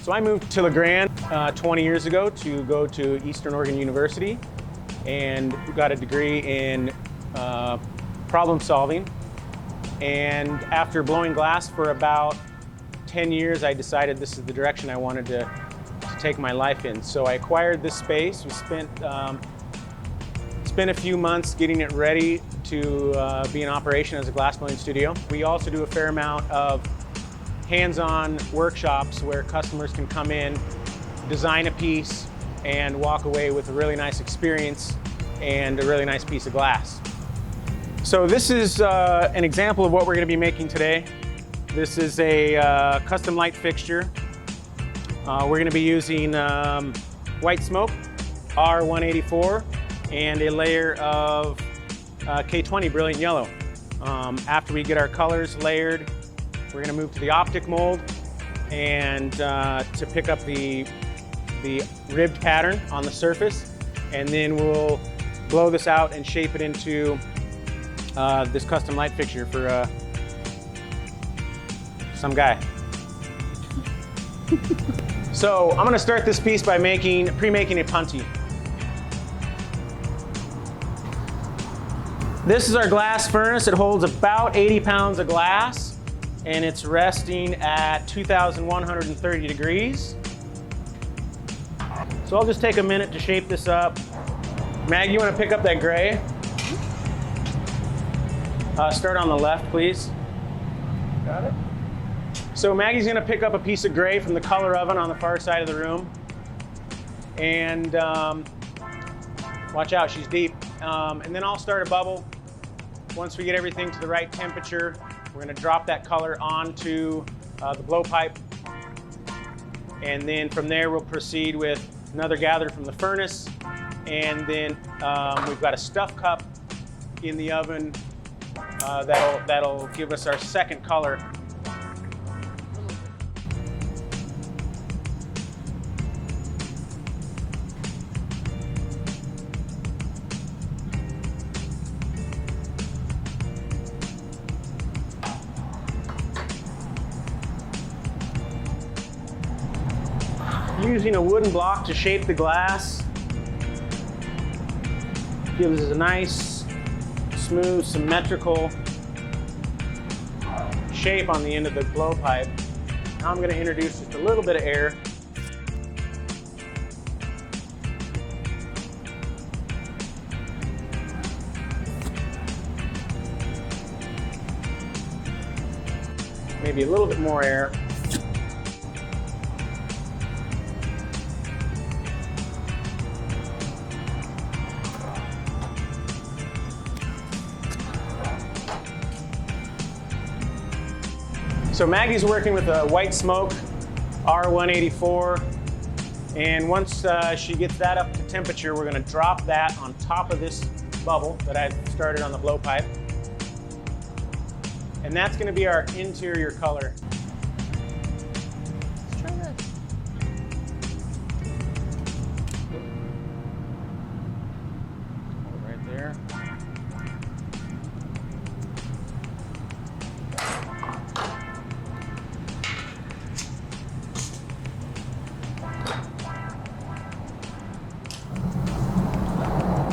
So I moved to La Grande 20 years ago to go to Eastern Oregon University and got a degree in problem solving. And after blowing glass for about 10 years, I decided this is the direction I wanted to take my life in. So I acquired this space. We spent a few months getting it ready to be in operation as a glass blowing studio. We also do a fair amount of hands-on workshops where customers can come in, design a piece, and walk away with a really nice experience and a really nice piece of glass. So this is an example of what we're going to be making today. This is a custom light fixture. We're going to be using white smoke, R184, and a layer of K20 brilliant yellow. After we get our colors layered, we're going to move to the optic mold and to pick up the ribbed pattern on the surface, and then we'll blow this out and shape it into this custom light fixture for some guy. So I'm going to start this piece by pre-making a punty. This is our glass furnace. It holds about 80 pounds of glass, and it's resting at 2,130 degrees. So I'll just take a minute to shape this up. Maggie, you want to pick up that gray? Start on the left, please. Got it. So Maggie's going to pick up a piece of gray from the color oven on the far side of the room. And watch out, she's deep. And then I'll start a bubble. Once we get everything to the right temperature, we're going to drop that color onto the blowpipe. And then from there, we'll proceed with another gather from the furnace. And then we've got a stuff cup in the oven that'll give us our second color. Using a wooden block to shape the glass gives us a nice, smooth, symmetrical shape on the end of the blowpipe. Now I'm going to introduce just a little bit of air. Maybe a little bit more air. So Maggie's working with a white smoke, R184, and once she gets that up to temperature, we're going to drop that on top of this bubble that I've started on the blowpipe. And that's going to be our interior color. Let's try this. Hold it right there.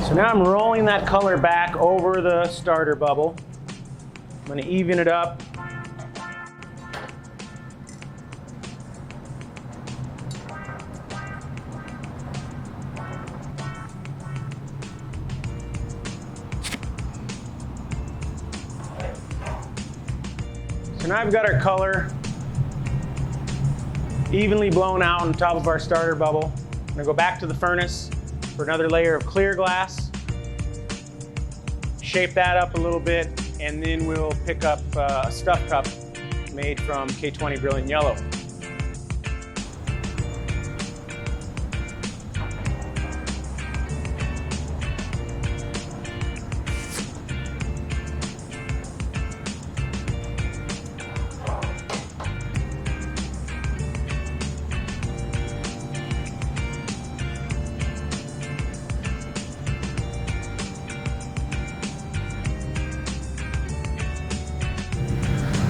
So now I'm rolling that color back over the starter bubble. I'm going to even it up. So now I've got our color evenly blown out on top of our starter bubble. I'm going to go back to the furnace for another layer of clear glass. Shape that up a little bit, and then we'll pick up a stuff cup made from K20 brilliant yellow.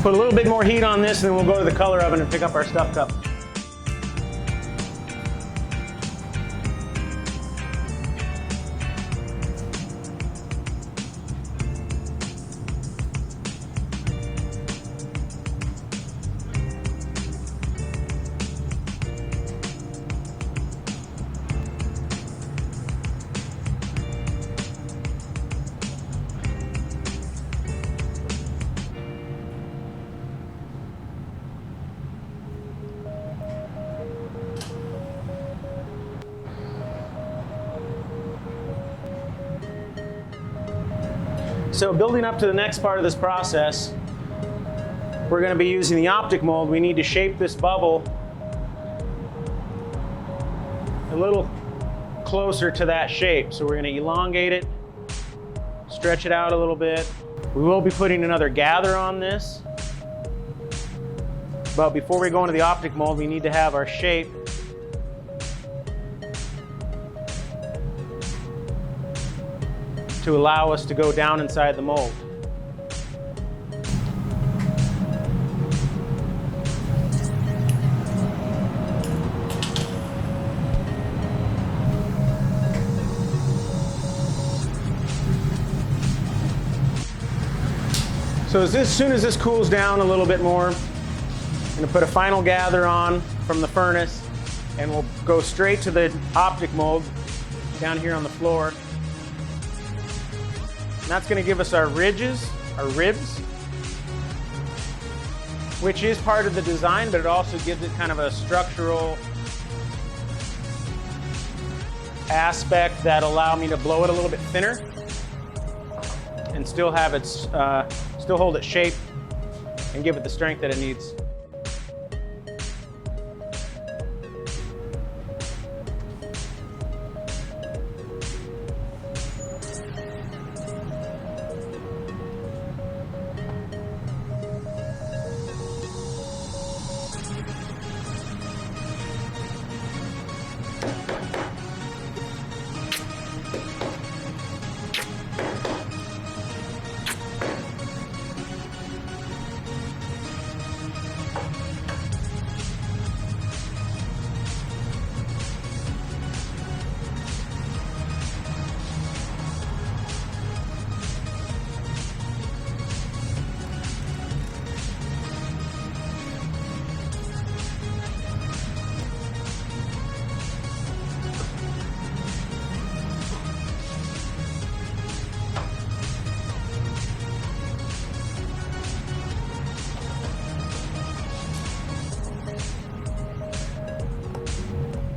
Put a little bit more heat on this, and then we'll go to the color oven and pick up our stuff cup. So building up to the next part of this process, we're going to be using the optic mold. We need to shape this bubble a little closer to that shape. So we're going to elongate it, stretch it out a little bit. We will be putting another gather on this. But before we go into the optic mold, we need to have our shape to allow us to go down inside the mold. So as soon as this cools down a little bit more, I'm going to put a final gather on from the furnace, and we'll go straight to the optic mold down here on the floor. And that's going to give us our ridges, our ribs, which is part of the design, but it also gives it kind of a structural aspect that allow me to blow it a little bit thinner and still have its, still hold its shape and give it the strength that it needs.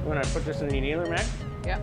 You want to put this in the annealer, Meg? Yeah.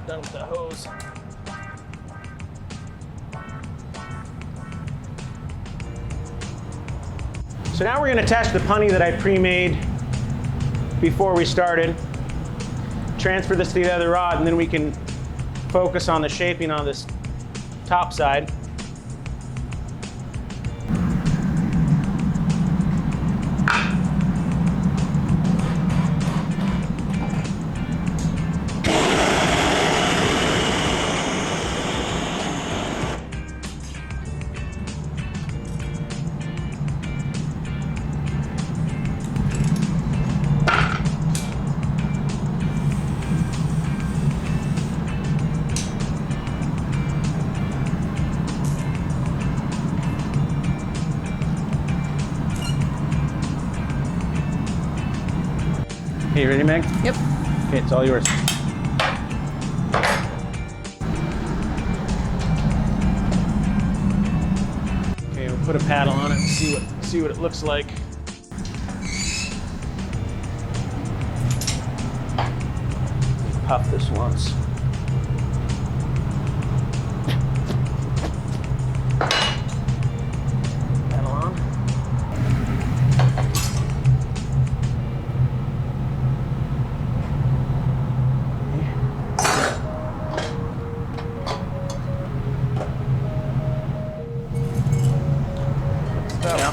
Done with the hose. So now we're going to attach the punny that I pre-made before we started. Transfer this to the other rod, and then we can focus on the shaping on this top side. Okay, you ready, Meg? Yep. Okay, it's all yours. Okay, we'll put a paddle on it and see what it looks like. Puff this once. Paddle on.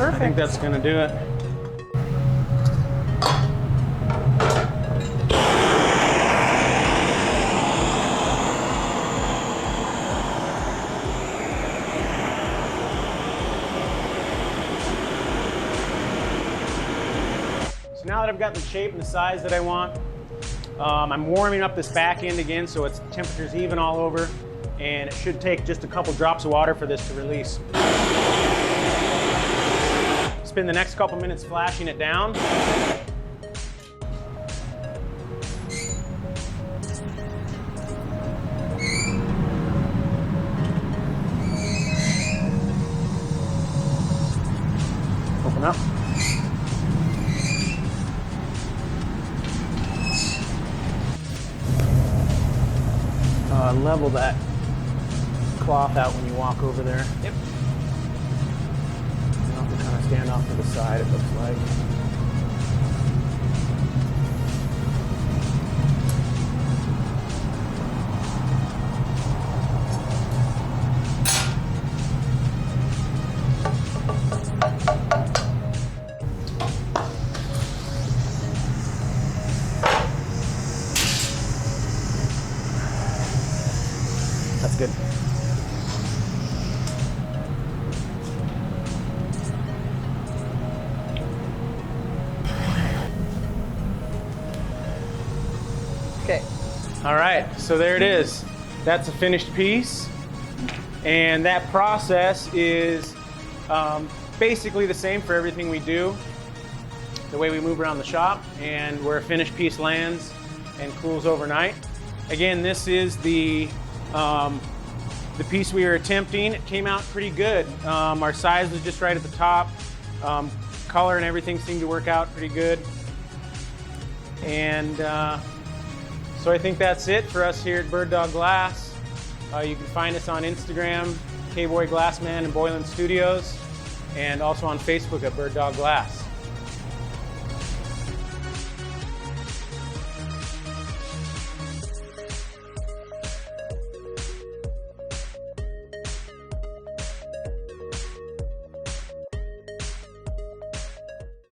I think that's going to do it. now that I've got the shape and the size that I want, I'm warming up this back end again so its temperature's even all over, and it should take just a couple drops of water for this to release. Spend the next couple minutes flashing it down. Open up. Level that cloth out when you walk over there. Yep. You have to kind of stand off to the side, it looks like. That's good. Okay. All right, so there it is. That's a finished piece. And that process is basically the same for everything we do, the way we move around the shop, and where a finished piece lands and cools overnight. Again, this is the piece we were attempting. It came out pretty good. Our size was just right at the top. Color and everything seemed to work out pretty good. And so I think that's it for us here at Birddog Glass. You can find us on Instagram, K-Boy Glassman and Boylan Studios, and also on Facebook at Birddog Glass.